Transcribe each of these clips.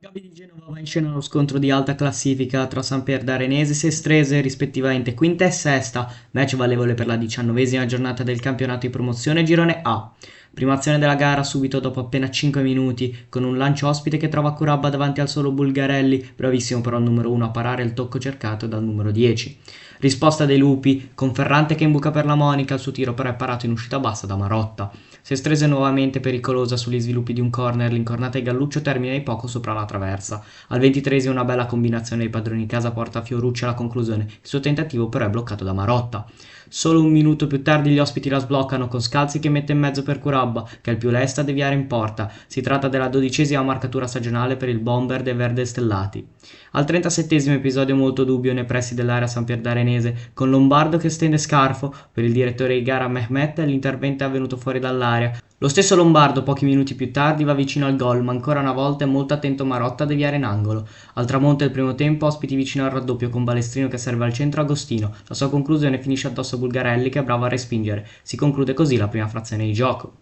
Maccabi di Genova va in scena lo scontro di alta classifica tra Sampierdarenese e Sestrese, rispettivamente quinta e sesta, match valevole per la 19ª giornata del campionato di promozione Girone A. Prima azione della gara subito dopo appena 5 minuti, con un lancio ospite che trova Curabba davanti al solo Bulgarelli, bravissimo però il numero 1 a parare il tocco cercato dal numero 10. Risposta dei Lupi, con Ferrante che imbuca per la Monica, il suo tiro però è parato in uscita bassa da Marotta. Sestrese nuovamente pericolosa sugli sviluppi di un corner, l'incornata di Galluccio termina di poco sopra la traversa. Al 23esimo una bella combinazione dei padroni di casa porta Fiorucci alla conclusione, il suo tentativo però è bloccato da Marotta. Solo un minuto più tardi gli ospiti la sbloccano con Scalzi che mette in mezzo per Curabba, che è il più lesta a deviare in porta. Si tratta della 12ª marcatura stagionale per il bomber dei Verde Stellati. Al 37esimo episodio molto dubbio nei pressi dell'area sampierdarenese, con Lombardo che stende Scarfo, per il direttore di gara Mehmet l'intervento è avvenuto fuori dall'area. Lo stesso Lombardo pochi minuti più tardi va vicino al gol, ma ancora una volta è molto attento Marotta a deviare in angolo. Al tramonto del primo tempo ospiti vicino al raddoppio con Balestrino che serve al centro Agostino. La sua conclusione finisce addosso a Bulgarelli che è bravo a respingere. Si conclude così la prima frazione di gioco.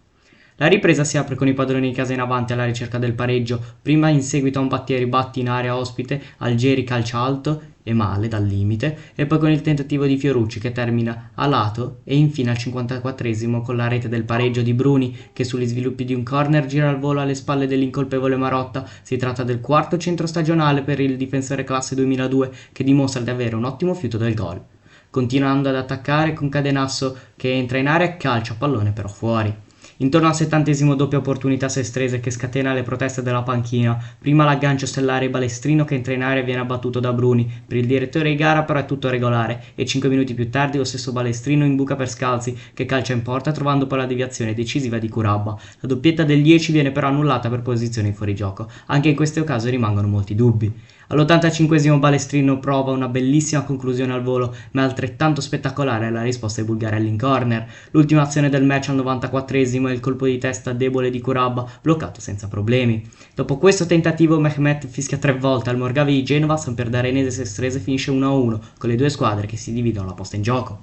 La ripresa si apre con i padroni di casa in avanti alla ricerca del pareggio, prima in seguito a un batti e ribatti in area ospite, Algeri calcia alto e male dal limite, e poi con il tentativo di Fiorucci che termina a lato e infine al 54esimo con la rete del pareggio di Bruni che sugli sviluppi di un corner gira al volo alle spalle dell'incolpevole Marotta. Si tratta del quarto centro stagionale per il difensore classe 2002 che dimostra di avere un ottimo fiuto del gol. Continuando ad attaccare con Cadenasso che entra in area e calcia pallone però fuori. Intorno al 70esimo doppia opportunità Sestrese che scatena le proteste della panchina, prima l'aggancio stellare Balestrino che entra in area e viene abbattuto da Bruni, per il direttore di gara però è tutto regolare e 5 minuti più tardi lo stesso Balestrino imbuca per Scalzi che calcia in porta trovando poi la deviazione decisiva di Curabba. La doppietta del 10 viene però annullata per posizione in fuorigioco, anche in queste occasioni rimangono molti dubbi. All'85esimo Balestrino prova una bellissima conclusione al volo, ma è altrettanto spettacolare la risposta di Bulgarelli in corner. L'ultima azione del match al 94esimo è il colpo di testa debole di Curabba, bloccato senza problemi. Dopo questo tentativo Mehmet fischia 3 volte al Morgavi di Genova, Sampierdarenese e Sestrese finisce 1-1, con le due squadre che si dividono la posta in gioco.